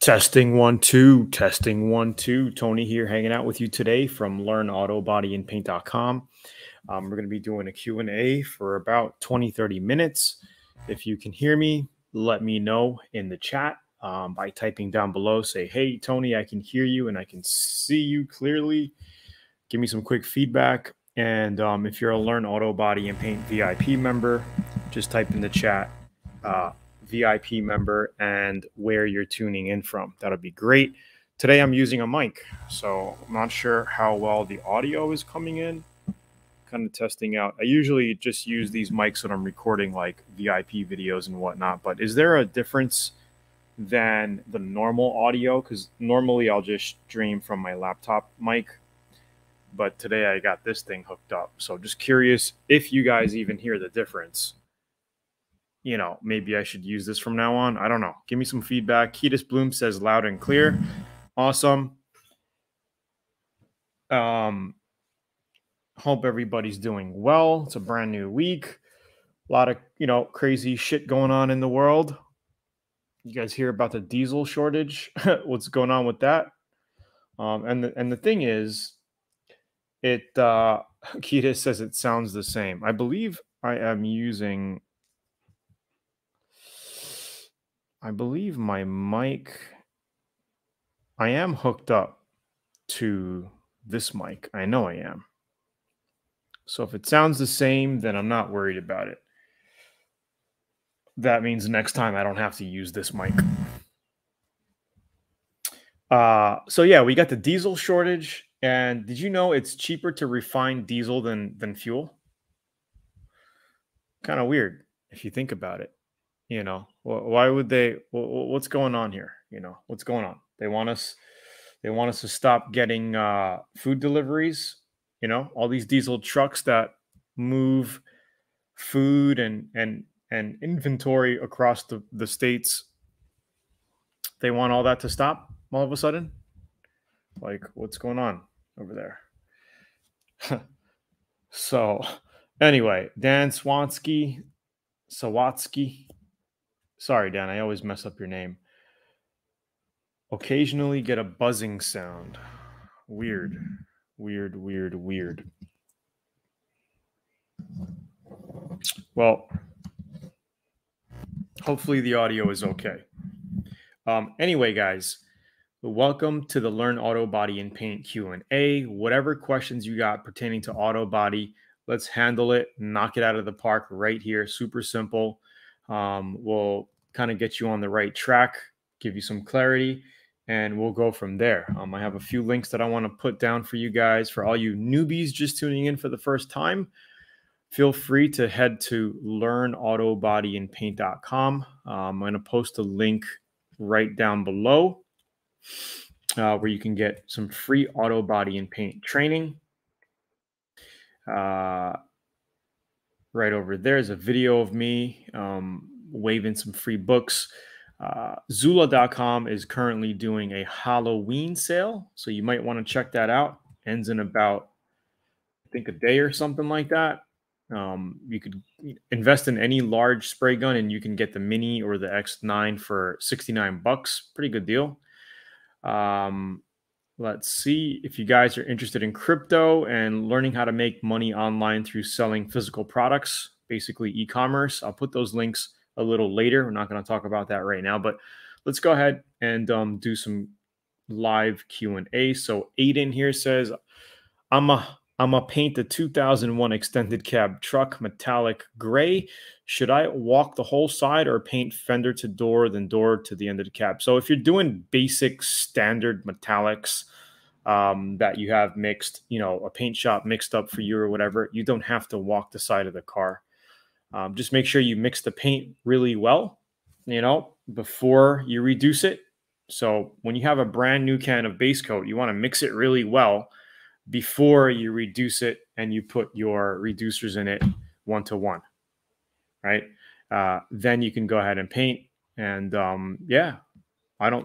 Testing 1 2, testing 1 2. Tony here hanging out with you today from learnautobodyandpaint.com. We're going to be doing a Q&A for about 20-30 minutes. If you can hear me, let me know in the chat by typing down below. Say, hey, Tony, I can hear you and I can see you clearly. Give me some quick feedback. And if you're a Learn Auto Body and Paint VIP member, just type in the chat VIP member and where you're tuning in from. That'll be great. Today I'm using a mic, so I'm not sure how well the audio is coming in. Kind of testing out. I usually just use these mics when I'm recording like VIP videos and whatnot, but is there a difference than the normal audio? Because normally I'll just stream from my laptop mic, but today I got this thing hooked up. So just curious if you guys even hear the difference. You know, maybe I should use this from now on. I don't know. Give me some feedback. Ketis Bloom says loud and clear. Awesome. Hope everybody's doing well. It's a brand new week. A lot of, crazy shit going on in the world. You guys hear about the diesel shortage? What's going on with that? And the thing is, Ketis says it sounds the same. I believe I am using... I believe my mic, I am hooked up to this mic. I know I am. So if it sounds the same, then I'm not worried about it. That means next time I don't have to use this mic. So yeah, we got the diesel shortage. And did you know it's cheaper to refine diesel than fuel? Kind of weird if you think about it. Why would they? What's going on here? What's going on? They want us to stop getting food deliveries. All these diesel trucks that move food and inventory across the states. They want all that to stop all of a sudden. Like, what's going on over there? So, anyway, Dan Sawatsky. Sorry, Dan, I always mess up your name. Occasionally get a buzzing sound. Weird. Well, hopefully the audio is okay. Anyway, guys, welcome to the Learn Auto Body and Paint Q&A. Whatever questions you got pertaining to auto body, let's handle it, knock it out of the park right here. Super simple. We'll kind of get you on the right track, give you some clarity, and we'll go from there. I have a few links that I want to put down for you guys. For all you newbies just tuning in for the first time, feel free to head to learnautobodyandpaint.com. I'm going to post a link right down below where you can get some free auto body and paint training. Right over there is a video of me waving some free books. Zula.com is currently doing a Halloween sale, so you might want to check that out. Ends in about, I think, a day or something like that. You could invest in any large spray gun and you can get the Mini or the X9 for $69. Pretty good deal. Let's see if you guys are interested in crypto and learning how to make money online through selling physical products, basically e-commerce. I'll put those links a little later. We're not going to talk about that right now, but let's go ahead and do some live Q&A. So Aiden here says, I'm a paint the 2001 extended cab truck metallic gray. Should I walk the whole side or paint fender to door, then door to the end of the cab? So if you're doing basic standard metallics that you have mixed, a paint shop mixed up for you or whatever, you don't have to walk the side of the car. Just make sure you mix the paint really well, before you reduce it. So when you have a brand new can of base coat, you want to mix it really well before you reduce it and you put your reducers in it 1-to-1, right? Then you can go ahead and paint. And yeah,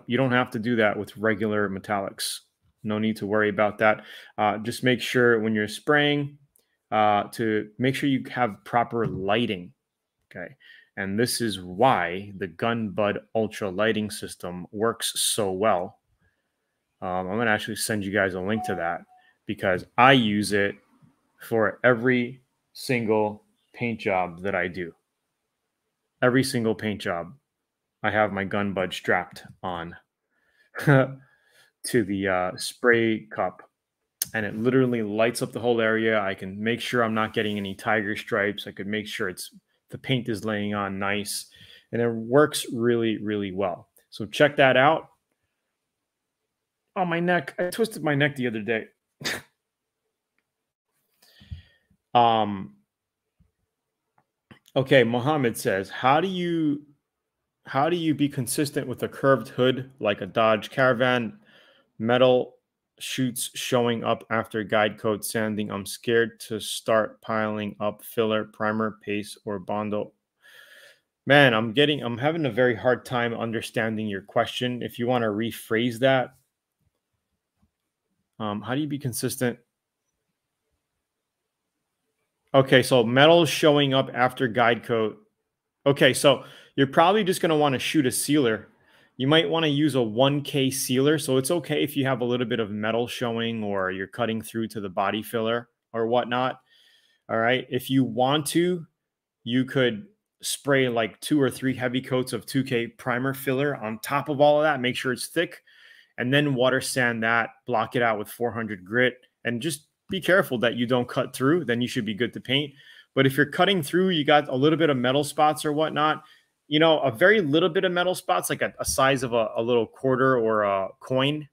you don't have to do that with regular metallics. No need to worry about that. Just make sure when you're spraying to make sure you have proper lighting. Okay. And this is why the Gun Bud Ultra lighting system works so well. I'm going to actually send you guys a link to that because I use it for every single paint job that I do. Every single paint job, I have my Gun Bud strapped on to the spray cup, and it literally lights up the whole area. I can make sure I'm not getting any tiger stripes. I could make sure the paint is laying on nice, and it works really, really well. So check that out. Oh, my neck. I twisted my neck the other day. Okay, Mohammed says, how do you be consistent with a curved hood like a Dodge Caravan? Metal shoots showing up after guide coat sanding. I'm scared to start piling up filler, primer, paste, or Bondo. Man, I'm having a very hard time understanding your question. If you want to rephrase that, how do you be consistent? Okay, so metal showing up after guide coat. Okay, so you're probably just going to want to shoot a sealer. You might want to use a 1K sealer. So it's okay if you have a little bit of metal showing or you're cutting through to the body filler or whatnot. All right. If you want to, you could spray like 2 or 3 heavy coats of 2K primer filler on top of all of that. Make sure it's thick, and then water sand that, block it out with 400 grit, and just be careful that you don't cut through. Then you should be good to paint. But if you're cutting through, you got a little bit of metal spots or whatnot, you know, a very little bit of metal spots, like a size of a little quarter or a coin,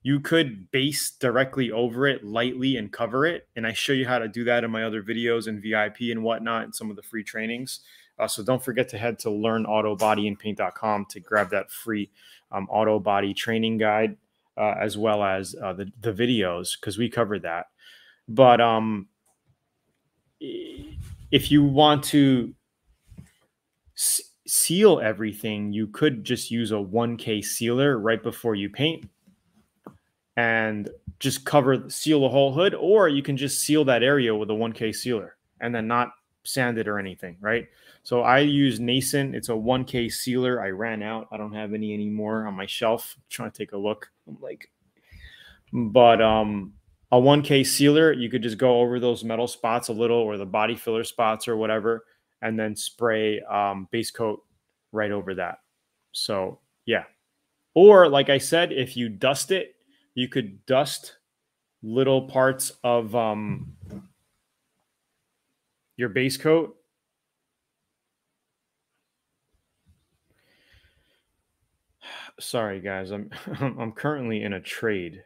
you could base directly over it lightly and cover it. And I show you how to do that in my other videos and VIP and whatnot and some of the free trainings. So don't forget to head to learnautobodyandpaint.com to grab that free auto body training guide, as well as the videos, because we covered that. But if you want to seal everything, you could just use a 1K sealer right before you paint and just seal the whole hood, or you can just seal that area with a 1K sealer and then not sand it or anything, right? So I use Nason. It's a 1K sealer. I ran out. I don't have any anymore on my shelf. I'm trying to take a look. But a 1K sealer, you could just go over those metal spots a little, or the body filler spots or whatever, and then spray base coat right over that. So yeah. Or like I said, if you dust it, you could dust little parts of your base coat. Sorry guys, I'm currently in a trade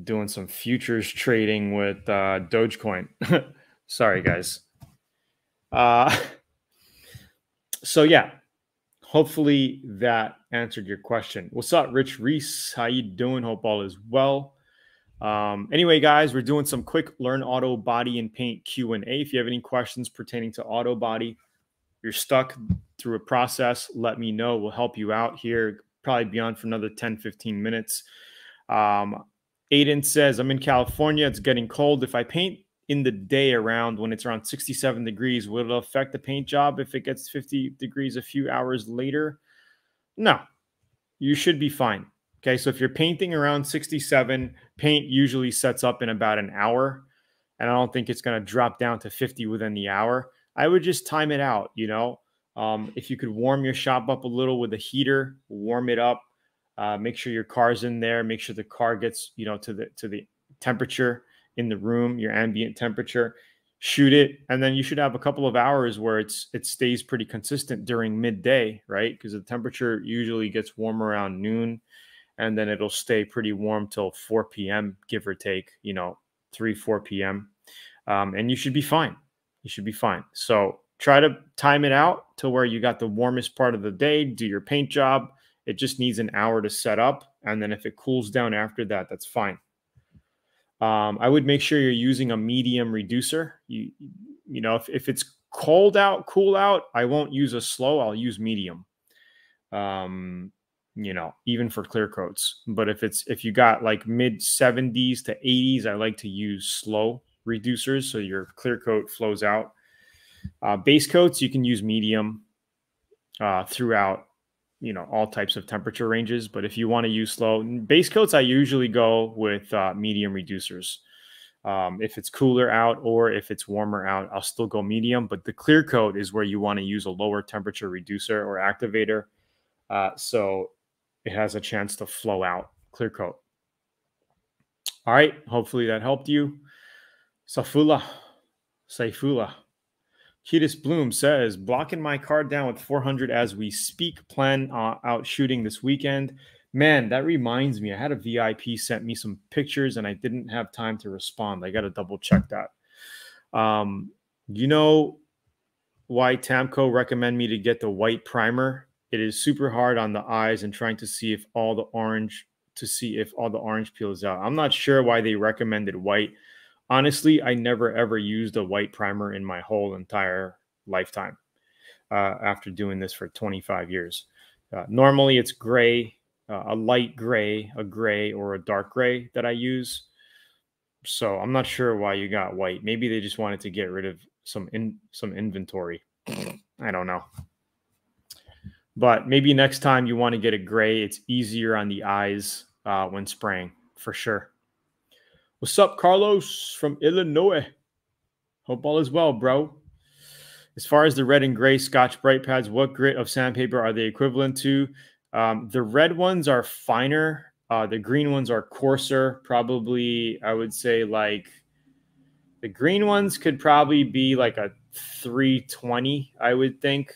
doing some futures trading with Dogecoin. Sorry guys. So yeah, hopefully that answered your question. What's up, Rich Reese? How you doing? Hope all is well. Anyway, guys, we're doing some quick Learn Auto Body and Paint Q&A. If you have any questions pertaining to auto body, you're stuck through a process, let me know. We'll help you out here. Probably be on for another 10, 15 minutes. Aiden says, I'm in California. It's getting cold. If I paint in the day when it's around 67 degrees, will it affect the paint job if it gets 50 degrees a few hours later? No, you should be fine. Okay, so if you're painting around 67, paint usually sets up in about an hour, and I don't think it's going to drop down to 50 within the hour. I would just time it out, you know. If you could warm your shop up a little with a heater, warm it up, make sure your car's in there, make sure the car gets, you know, to the temperature in the room, your ambient temperature, shoot it, and then you should have a couple of hours where it stays pretty consistent during midday, right? Because the temperature usually gets warm around noon, and then it'll stay pretty warm till 4 p.m., give or take, you know, 4 p.m. And you should be fine. You should be fine. So try to time it out to where you got the warmest part of the day, do your paint job. It just needs an hour to set up. And then if it cools down after that, that's fine. I would make sure you're using a medium reducer. You know, if it's cold out, cool out, I won't use a slow. I'll use medium. You know, even for clear coats. But if you got like mid 70s to 80s, I like to use slow reducers so your clear coat flows out. Base coats, you can use medium throughout, all types of temperature ranges. But if you want to use slow base coats, I usually go with medium reducers. If it's cooler out or if it's warmer out, I'll still go medium. But the clear coat is where you want to use a lower temperature reducer or activator. So it has a chance to flow out. Clear coat. All right. Hopefully that helped you. Saifullah. Cutest Bloom says, blocking my card down with 400 as we speak. Plan out shooting this weekend. Man, that reminds me. I had a VIP sent me some pictures and I didn't have time to respond. I got to double check that. You know why Tamco recommend me to get the white primer? It is super hard on the eyes and trying to see if all the orange peels out. I'm not sure why they recommended white. Honestly, I never ever used a white primer in my whole entire lifetime after doing this for 25 years. Normally, it's gray, a light gray, a gray, or a dark gray that I use. So I'm not sure why you got white. Maybe they just wanted to get rid of some inventory. I don't know. But maybe next time you want to get a gray, it's easier on the eyes when spraying, for sure. What's up, Carlos from Illinois? Hope all is well, bro. As far as the red and gray Scotch Brite pads, what grit of sandpaper are they equivalent to? The red ones are finer. The green ones are coarser. Probably, I would say, like, the green ones could probably be like a 320, I would think.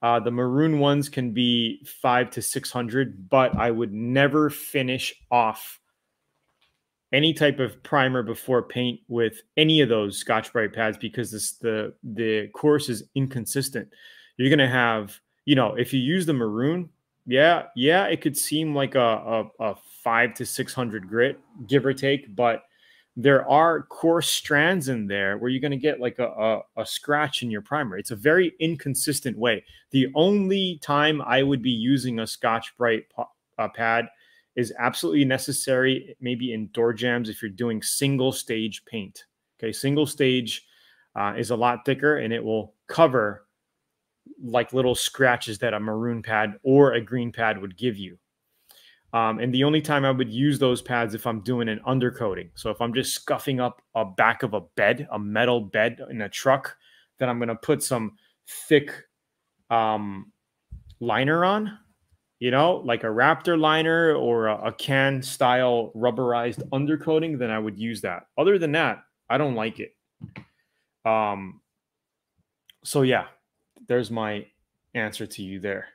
The maroon ones can be 500 to 600, but I would never finish off any type of primer before paint with any of those Scotch Brite pads because the course is inconsistent. You're going to have, if you use the maroon, yeah, it could seem like a 500 to 600 grit, give or take, but there are coarse strands in there where you're going to get like a scratch in your primer. It's a very inconsistent way. The only time I would be using a Scotch Brite pad is absolutely necessary, maybe in door jams if you're doing single stage paint. Okay, single stage is a lot thicker and it will cover like little scratches that a maroon pad or a green pad would give you. And the only time I would use those pads if I'm doing an undercoating. So if I'm just scuffing up a back of a bed, a metal bed in a truck, then I'm going to put some thick liner on. Like a Raptor liner or a can style rubberized undercoating, then I would use that. Other than that, I don't like it. So yeah, there's my answer to you there.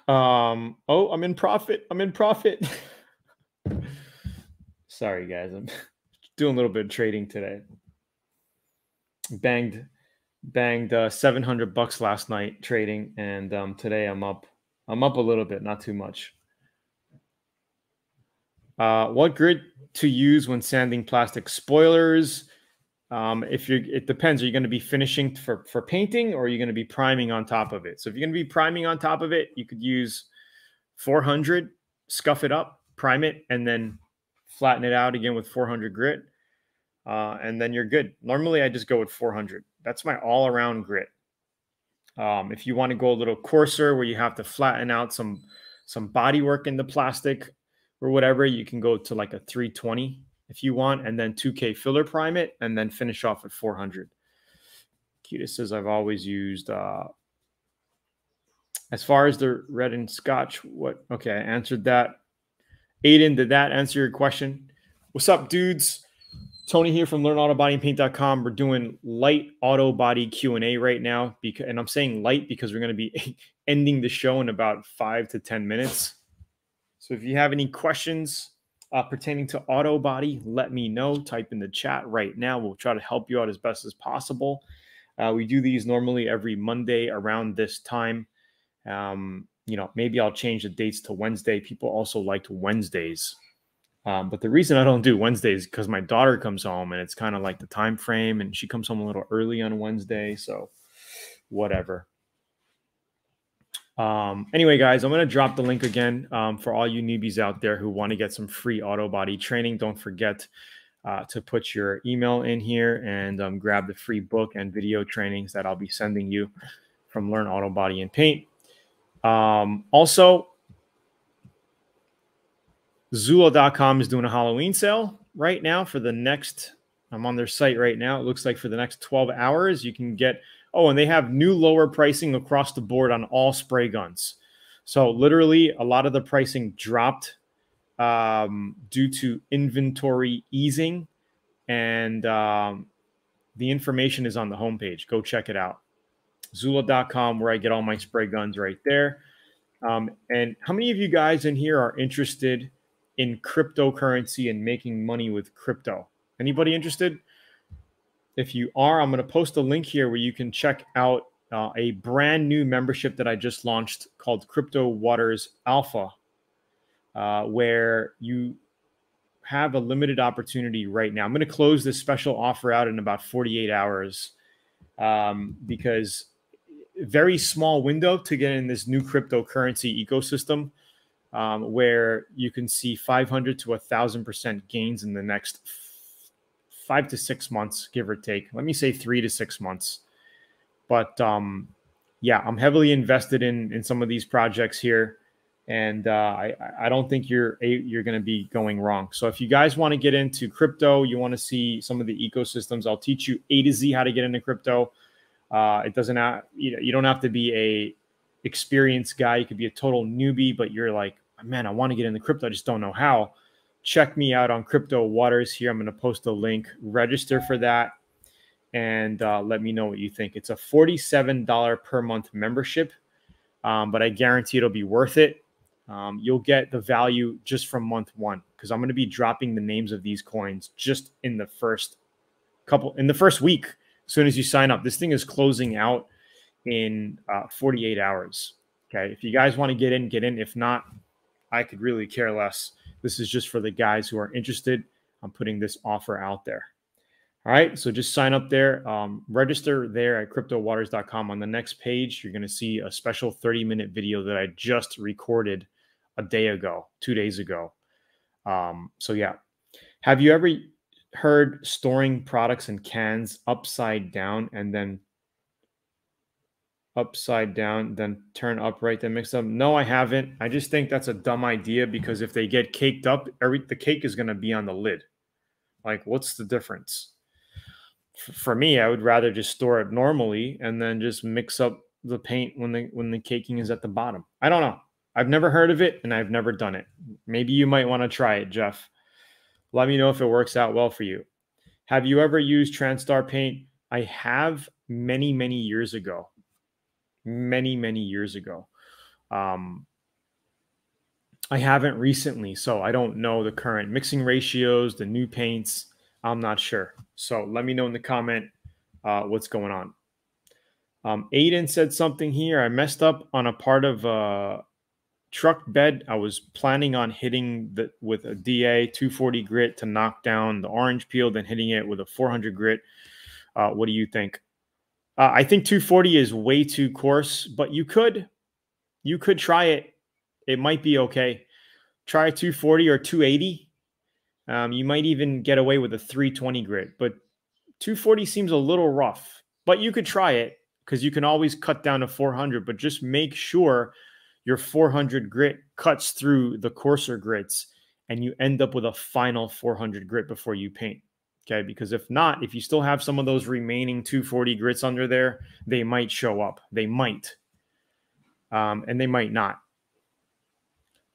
I'm in profit. Sorry guys, I'm doing a little bit of trading today. Banged $700 last night trading, and today I'm up a little bit, not too much. What grit to use when sanding plastic spoilers? It depends. Are you going to be finishing for painting, or are you going to be priming on top of it? So if you're going to be priming on top of it, you could use 400, scuff it up, prime it, and then flatten it out again with 400 grit. And then you're good. Normally, I just go with 400. That's my all-around grit. If you want to go a little coarser, where you have to flatten out some body work in the plastic or whatever, you can go to like a 320 if you want, and then 2K filler prime it, and then finish off at 400. Cutest says, I've always used, as far as the red and Scotch, okay, I answered that. Aiden, did that answer your question? What's up, dudes? Tony here from learnautobodyandpaint.com. We're doing light auto body Q&A right now, and I'm saying light because we're going to be ending the show in about 5 to 10 minutes. So if you have any questions pertaining to auto body, let me know. Type in the chat right now. We'll try to help you out as best as possible. We do these normally every Monday around this time. Maybe I'll change the dates to Wednesday. People also liked Wednesdays. But the reason I don't do Wednesdays is because my daughter comes home and it's kind of like the time frame, and she comes home a little early on Wednesday. So whatever. Anyway, guys, I'm going to drop the link again for all you newbies out there who want to get some free auto body training. Don't forget, to put your email in here and grab the free book and video trainings that I'll be sending you from Learn Autobody and Paint. Also, Zula.com is doing a Halloween sale right now for the next, I'm on their site right now. It looks like for the next 12 hours, you can get, oh, and they have new lower pricing across the board on all spray guns. So literally a lot of the pricing dropped due to inventory easing, and the information is on the homepage. Go check it out. Zula.com, where I get all my spray guns right there. And how many of you guys in here are interested in cryptocurrency and making money with crypto? Anybody interested? If you are, I'm going to post a link here where you can check out a brand new membership that I just launched called Crypto Waters Alpha, where you have a limited opportunity right now. I'm going to close this special offer out in about 48 hours because very small window to get in this new cryptocurrency ecosystem, where you can see 500 to 1,000% gains in the next 5 to 6 months, give or take. Let me say 3 to 6 months. But yeah, I'm heavily invested in some of these projects here, and I don't think you're going to be going wrong. So if you guys want to get into crypto, you want to see some of the ecosystems, I'll teach you A to Z how to get into crypto. It doesn't have, you don't have to be a experienced guy. You could be a total newbie, but you're like, man, I want to get into crypto, I just don't know how. Check me out on Crypto Waters here. I'm going to post a link. Register for that, and let me know what you think. It's a $47 per month membership, but I guarantee it'll be worth it. You'll get the value just from month one, because I'm going to be dropping the names of these coins just in the first week. As soon as you sign up, this thing is closing out in 48 hours. Okay. If you guys want to get in, get in. If not, I could really care less. This is just for the guys who are interested. I'm putting this offer out there. All right. So just sign up there. Register there at cryptowaters.com. On the next page, you're going to see a special 30-minute video that I just recorded a day ago, 2 days ago. So yeah. Have you ever heard storing products in cans upside down and then turn upright, then mix them? No, I haven't. I just think that's a dumb idea, because if they get caked up, the cake is going to be on the lid. Like, what's the difference? For me, I would rather just store it normally and then just mix up the paint when the caking is at the bottom. I don't know. I've never heard of it, and I've never done it. Maybe you might want to try it, Jeff. Let me know if it works out well for you. Have you ever used Transtar paint? I have many, many years ago. Many, many years ago. I haven't recently, so I don't know the current mixing ratios, the new paints. I'm not sure. So let me know in the comment what's going on. Aiden said something here. I messed up on a part of truck bed. I was planning on hitting with a DA 240 grit to knock down the orange peel, then hitting it with a 400 grit. What do you think? I think 240 is way too coarse, but you could try it. It might be okay. Try 240 or 280. You might even get away with a 320 grit, but 240 seems a little rough. But you could try it, because you can always cut down to 400, but just make sure your 400 grit cuts through the coarser grits and you end up with a final 400 grit before you paint. Okay, because if not, if you still have some of those remaining 240 grits under there, they might show up. They might. And they might not.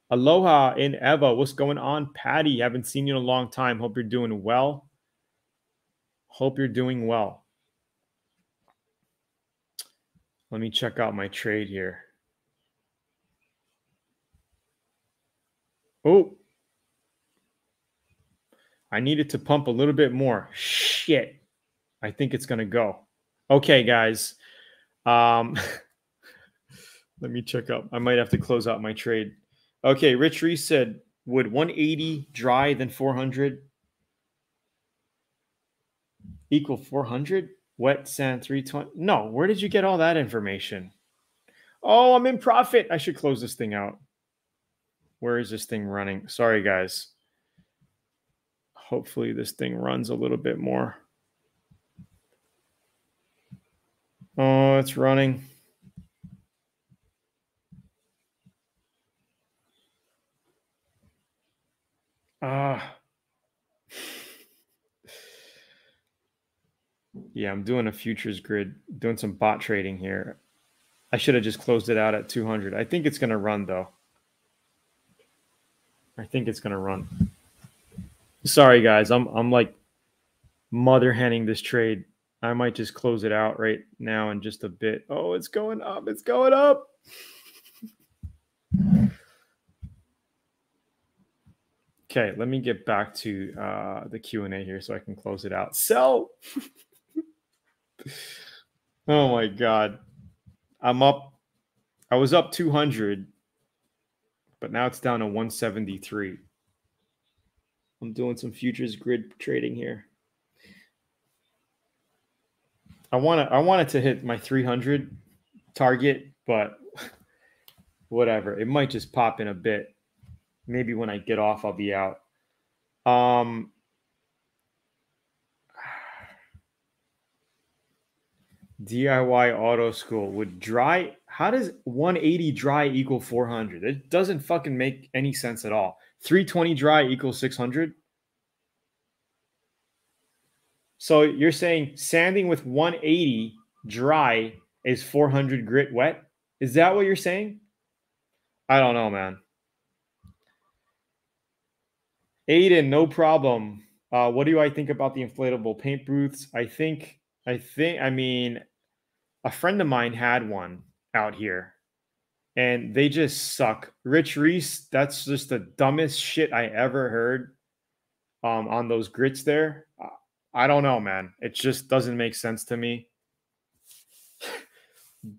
Aloha in Eva. What's going on, Patty? Haven't seen you in a long time. Hope you're doing well. Hope you're doing well. Let me check out my trade here. Oh, I needed to pump a little bit more. Shit. I think it's going to go. Okay, guys. Let me check up. I might have to close out my trade. Okay, Rich Reese said, would 180 dry then 400 equal 400? Wet sand 320? No, where did you get all that information? Oh, I'm in profit. I should close this thing out. Where is this thing running? Sorry, guys. Hopefully this thing runs a little bit more. Oh, it's running. Yeah, I'm doing a futures grid, doing some bot trading here. I should have just closed it out at 200. I think it's going to run though. I think it's going to run. Sorry guys, I'm like mother henning this trade. I might just close it out right now in just a bit. Oh, it's going up. It's going up. Okay, let me get back to the Q&A here so I can close it out. Sell. Oh my God. I'm up. I was up 200, but now it's down to 173. I'm doing some futures grid trading here. I wanted to hit my 300 target, but whatever. It might just pop in a bit. Maybe when I get off, I'll be out. DIY auto school would dry. How does 180 dry equal 400? It doesn't fucking make any sense at all. 320 dry equals 600. So you're saying sanding with 180 dry is 400 grit wet? Is that what you're saying? I don't know, man. Aiden, no problem. What do I think about the inflatable paint booths? I mean, a friend of mine had one out here and they just suck. Rich Reese, that's just the dumbest shit I ever heard on those grits there. I don't know, man. It just doesn't make sense to me.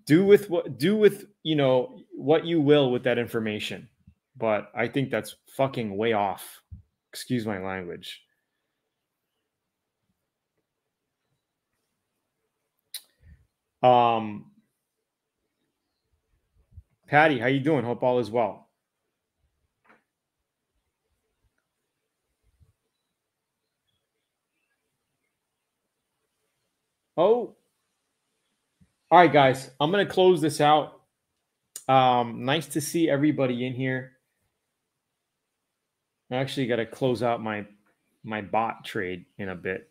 Do with what you will with that information. But I think that's fucking way off. Excuse my language. Patty, how you doing? Hope all is well. Oh, all right, guys. I'm gonna close this out. Nice to see everybody in here. I actually got to close out my bot trade in a bit.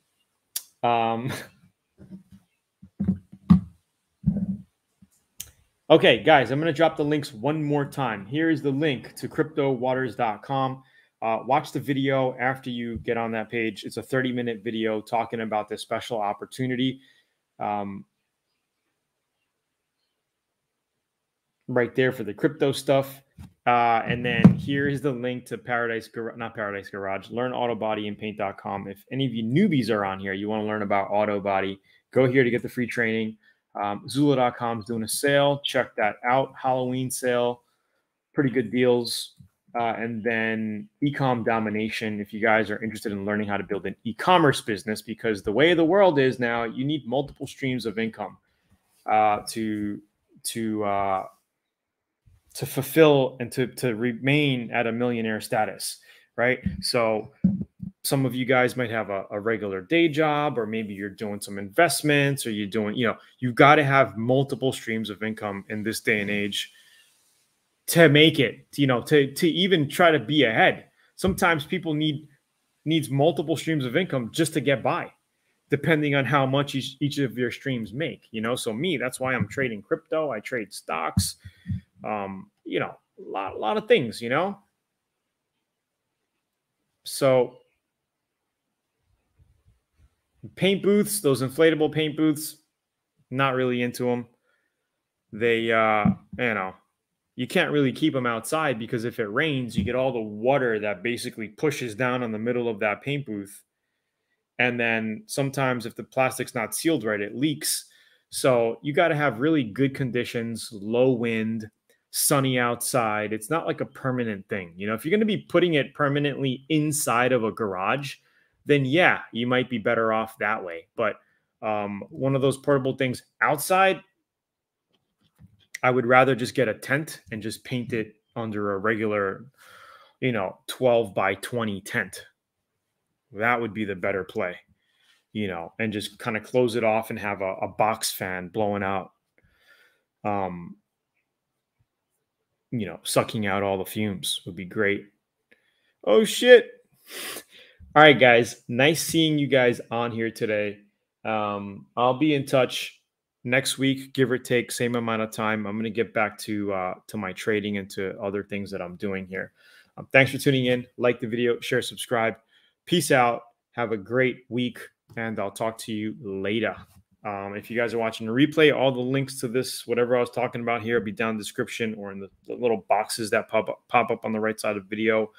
Okay, guys, I'm going to drop the links one more time. Here is the link to cryptowaters.com. Watch the video after you get on that page. It's a 30-minute video talking about this special opportunity. Right there for the crypto stuff. And then here is the link to not Paradise Garage, learn Autobody and paint.com. If any of you newbies are on here, you want to learn about Autobody, go here to get the free training. Zula.com is doing a sale. Check that out. Halloween sale. Pretty good deals. And then Ecom Domination, if you guys are interested in learning how to build an e-commerce business, because the way the world is now, you need multiple streams of income to fulfill and to remain at a millionaire status, right? So some of you guys might have a regular day job, or maybe you're doing some investments, or you're doing, you've got to have multiple streams of income in this day and age to make it, to even try to be ahead. Sometimes people needs multiple streams of income just to get by, depending on how much each of your streams make, So me, that's why I'm trading crypto. I trade stocks, a lot of things, So paint booths, those inflatable paint booths, not really into them. They, you can't really keep them outside, because if it rains, you get all the water that basically pushes down on the middle of that paint booth. And then sometimes if the plastic's not sealed right, it leaks. So you got to have really good conditions, low wind, sunny outside. It's not like a permanent thing. If you're going to be putting it permanently inside of a garage, then yeah, you might be better off that way. But one of those portable things outside, I would rather just get a tent and just paint it under a regular, 12 by 20 tent. That would be the better play, and just kind of close it off and have a box fan blowing out, um, sucking out all the fumes would be great. Oh shit. All right, guys. Nice seeing you guys on here today. I'll be in touch next week, give or take, same amount of time. I'm gonna get back to my trading and to other things that I'm doing here. Thanks for tuning in. Like the video, share, subscribe. Peace out. Have a great week, and I'll talk to you later. If you guys are watching the replay, all the links to this, whatever I was talking about here, will be down in the description or in the little boxes that pop up on the right side of the video.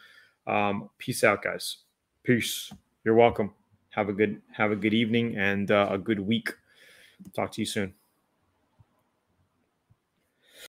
Peace out, guys. Peace. You're welcome. Have a good evening and a good week. Talk to you soon.